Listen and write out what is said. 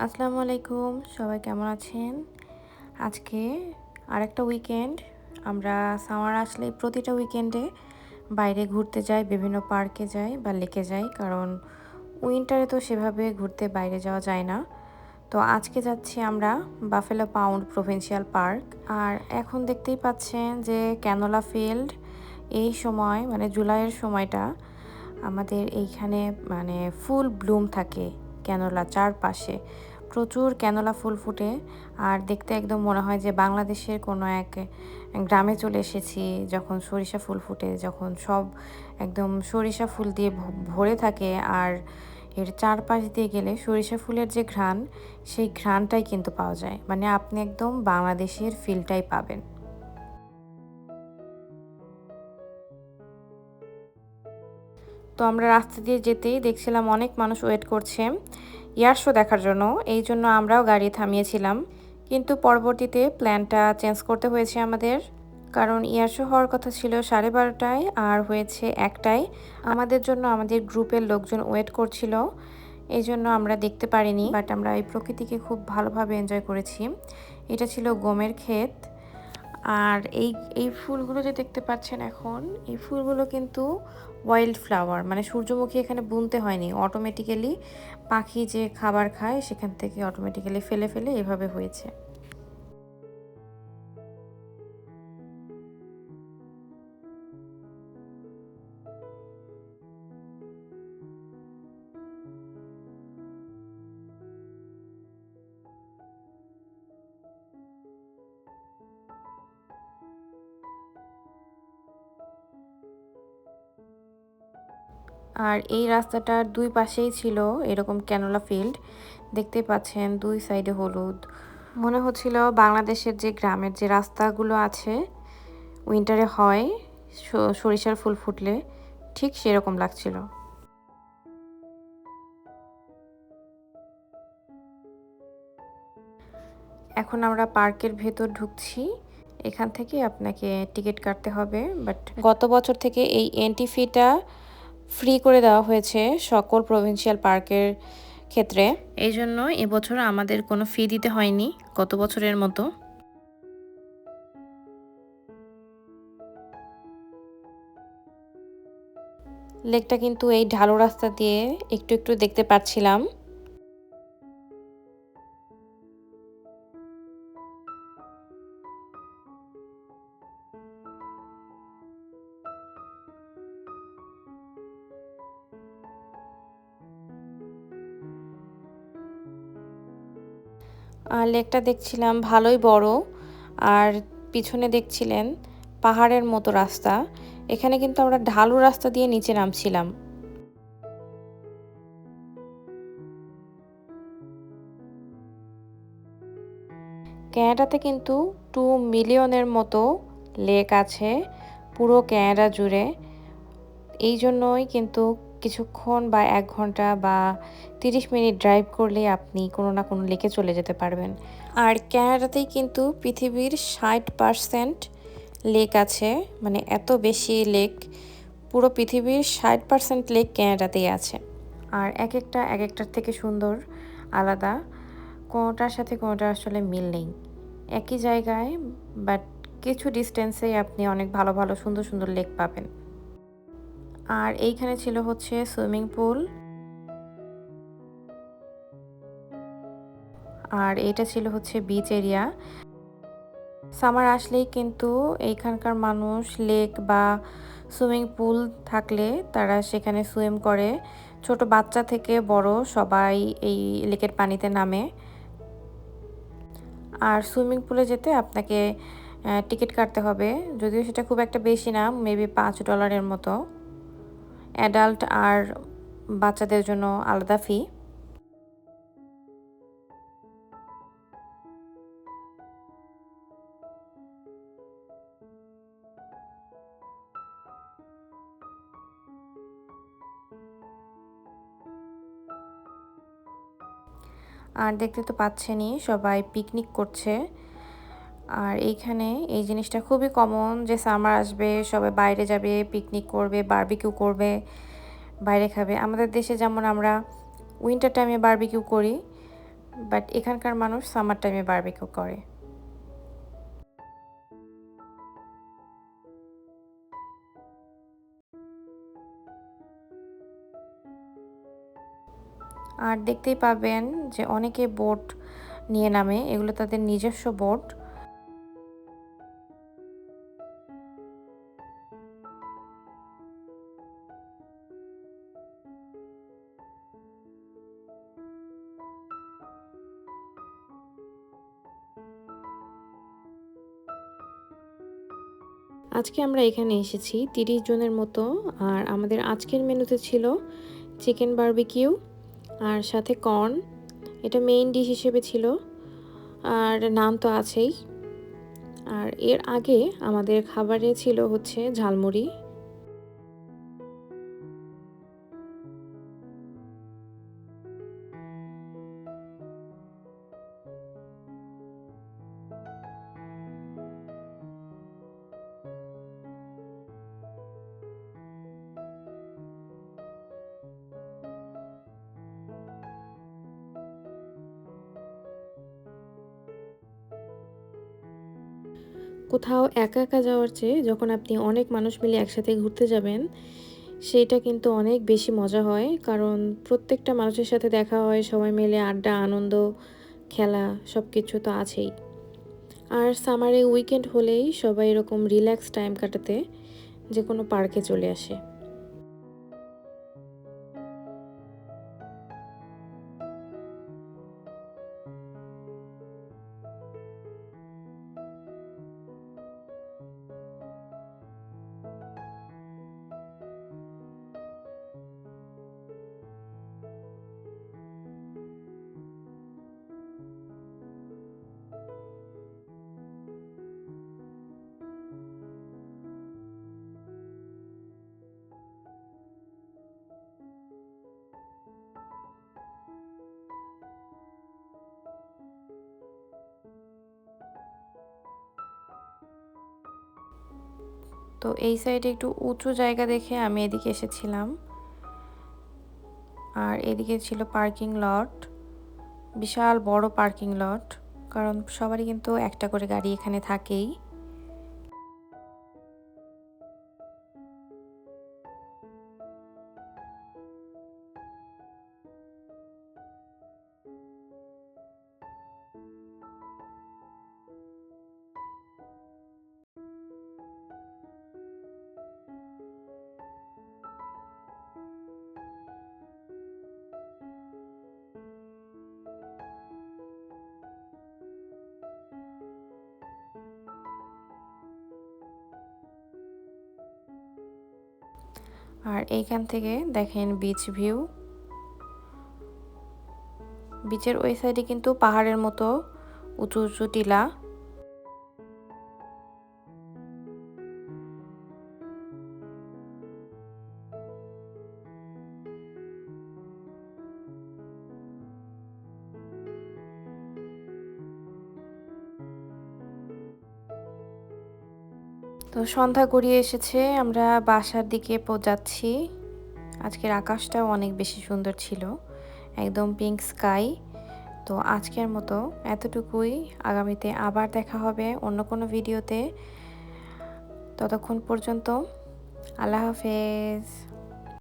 আসসালামু আলাইকুম, সবাই কেমন আছেন? আজকে আরেকটা উইকেন্ড। আমরা সামার আসলেই প্রতিটা উইকেন্ডে বাইরে ঘুরতে যাই, বিভিন্ন পার্কে যাই বা লেকে যাই। কারণ উইন্টারে তো সেভাবে ঘুরতে বাইরে যাওয়া যায় না। তো আজকে যাচ্ছি আমরা বাফেলো পাউন্ড প্রভিন্সিয়াল পার্ক। আর এখন দেখতেই পাচ্ছেন যে ক্যানোলা ফিল্ড, এই সময় মানে জুলাইয়ের সময়টা আমাদের এইখানে মানে ফুল ব্লুম থাকে। ক্যানোলা চারপাশে প্রচুর ক্যানোলা ফুল ফুটে, আর দেখতে একদম মনে হয় যে বাংলাদেশের কোনো এক গ্রামে চলে এসেছি। যখন সরিষা ফুল ফুটে, যখন সব একদম সরিষা ফুল দিয়ে ভরে থাকে, আর এর চারপাশ দিয়ে গেলে সরিষা ফুলের যে ঘ্রাণ, সেই ঘ্রাণটাই কিন্তু পাওয়া যায়। মানে আপনি একদম বাংলাদেশের ফিলটাই পাবেন। তো আমরা রাস্তা দিয়ে যেতেই দেখছিলাম অনেক মানুষ ওয়েট করছে এয়ার শো দেখার জন্য। এই জন্য আমরাও গাড়ি থামিয়েছিলাম, কিন্তু পরবর্তীতে প্ল্যানটা চেঞ্জ করতে হয়েছে আমাদের। কারণ এয়ার শো হওয়ার কথা ছিল 12:30টায়, আর হয়েছে 1টায়। আমাদের জন্য আমাদের গ্রুপের লোকজন ওয়েট করছিল, এই জন্য আমরা দেখতে পারিনি। বাট আমরা এই প্রকৃতিকে খুব ভালোভাবে এনজয় করেছি। এটা ছিল গমের ক্ষেত। আর এই এই ফুলগুলো যে দেখতে পাচ্ছেন এখন, এই ফুলগুলো কিন্তু ওয়াইল্ড ফ্লাওয়ার, মানে সূর্যমুখী এখানে বুনতে হয়নি। অটোমেটিক্যালি পাখি যে খাবার খায় সেখান থেকে অটোমেটিক্যালি ফেলে ফেলে এভাবে হয়েছে। আর এই রাস্তাটার দুই পাশেই ছিল এরকম ক্যানোলা ফিল্ড। দেখতে পাচ্ছেন দুই সাইডে হলুদ। মনে হচ্ছিল বাংলাদেশের যে গ্রামের যে রাস্তাগুলো আছে উইন্টারে হয় সরিষার ফুল ফুটলে, ঠিক সেরকম লাগছিল। এখন আমরা পার্কের ভেতর ঢুকছি। এখান থেকে আপনাকে টিকিট কাটতে হবে, বাট গত বছর থেকে এই এন্ট্রি ফিটা ফ্রি করে দেওয়া হয়েছে সকল প্রভিন্সিয়াল পার্কের ক্ষেত্রে। এই জন্য এবছর আমাদের কোনো ফি দিতে হয়নি গত বছরের মতো। লেকটা কিন্তু এই ঢালু রাস্তা দিয়ে একটু একটু দেখতে পাচ্ছিলাম। আর লেকটা দেখছিলাম ভালোই বড়। আর পিছনে দেখছিলেন পাহাড়ের মতো রাস্তা। এখানে কিন্তু আমরা ঢালু রাস্তা দিয়ে নিচে নামছিলাম। ক্যানাডাতে কিন্তু 2 মিলিয়নের মতো লেক আছে পুরো ক্যানাডা জুড়ে। এই জন্যই কিন্তু কিছুক্ষণ বা 1 ঘন্টা বা 30 মিনিট ড্রাইভ করলে আপনি কোনো না কোনো লেকে চলে যেতে পারবেন। আর ক্যানাডাতেই কিন্তু পৃথিবীর 60% লেক আছে। মানে এত বেশি লেক, পুরো পৃথিবীর 60% লেক ক্যানাডাতেই আছে। আর এক একটার থেকে সুন্দর, আলাদা। কোনোটার সাথে কোনোটার আসলে মিল নেই। একই জায়গায়, বাট কিছু ডিস্টেন্সেই আপনি অনেক ভালো ভালো সুন্দর সুন্দর লেক পাবেন। আর এইখানে ছিল হচ্ছে সুইমিং পুল। আর এটা ছিল হচ্ছে বিচ এরিয়া। সামার আসলেই কিন্তু এইখানকার মানুষ লেক বা সুইমিং পুল থাকলে তারা সেখানে সুইম করে। ছোট বাচ্চা থেকে বড় সবাই এই লেকের পানিতে নামে। আর সুইমিং পুলে যেতে আপনাকে টিকিট কাটতে হবে, যদিও সেটা খুব একটা বেশি না, মেবি $5 মতো। অ্যাডাল্ট আর বাচ্চাদের জন্য আলাদা ফি। আর দেখতে তো পাচ্ছেনই সবাই পিকনিক করছে। আর এইখানে এই জিনিসটা খুবই কমন যে সামার আসবে সবাই বাইরে যাবে, পিকনিক করবে, বারবিকিউ করবে, বাইরে খাবে। আমাদের দেশে যেমন আমরা উইন্টার টাইমে বারবিকিউ করি, বাট এখানকার মানুষ সামার টাইমে বারবিকিউ করে। আর দেখতেই পাবেন যে অনেকে বোট নিয়ে নামে, এগুলো তাদের নিজস্ব বোট। আজকে আমরা এখানে এসেছি 30 জনের মতো। আর আমাদের আজকের মেনুতে ছিল চিকেন বারবিকিউ আর সাথে কর্ন, এটা মেইন ডিশ হিসেবে ছিল। আর নান তো আছেই। আর এর আগে আমাদের খাবারে ছিল হচ্ছে ঝালমুড়ি। কোথাও একা একা যাওয়ার চেয়ে যখন আপনি অনেক মানুষ মিলে একসাথে ঘুরতে যাবেন, সেইটা কিন্তু অনেক বেশি মজা হয়। কারণ প্রত্যেকটা মানুষের সাথে দেখা হয়, সবাই মিলে আড্ডা, আনন্দ, খেলা সব কিছু তো আছেই। আর সামারে উইকেন্ড হলেই সবাই এরকম রিল্যাক্স টাইম কাটাতে যে কোনো পার্কে চলে আসে। তো এই সাইডে একটু উঁচু জায়গা দেখে আমি এদিকে এসেছিলাম। আর এদিকে ছিল পার্কিং লট, বিশাল বড় পার্কিং লট, কারণ সবারই কিন্তু একটা করে গাড়ি এখানে থাকেই। আর এইখান থেকে দেখেন বিচ ভিউ। বিচের ওই সাইডে কিন্তু পাহাড়ের মতো উঁচু উঁচু টিলা। তো সন্ধ্যা গড়িয়ে এসেছে, আমরা বাসার দিকে যাচ্ছি। আজকের আকাশটাও অনেক বেশি সুন্দর ছিল, একদম পিঙ্ক স্কাই। তো আজকের মতো এতটুকুই। আগামীতে আবার দেখা হবে অন্য কোনো ভিডিওতে। ততক্ষণ পর্যন্ত আল্লাহ হাফেজ।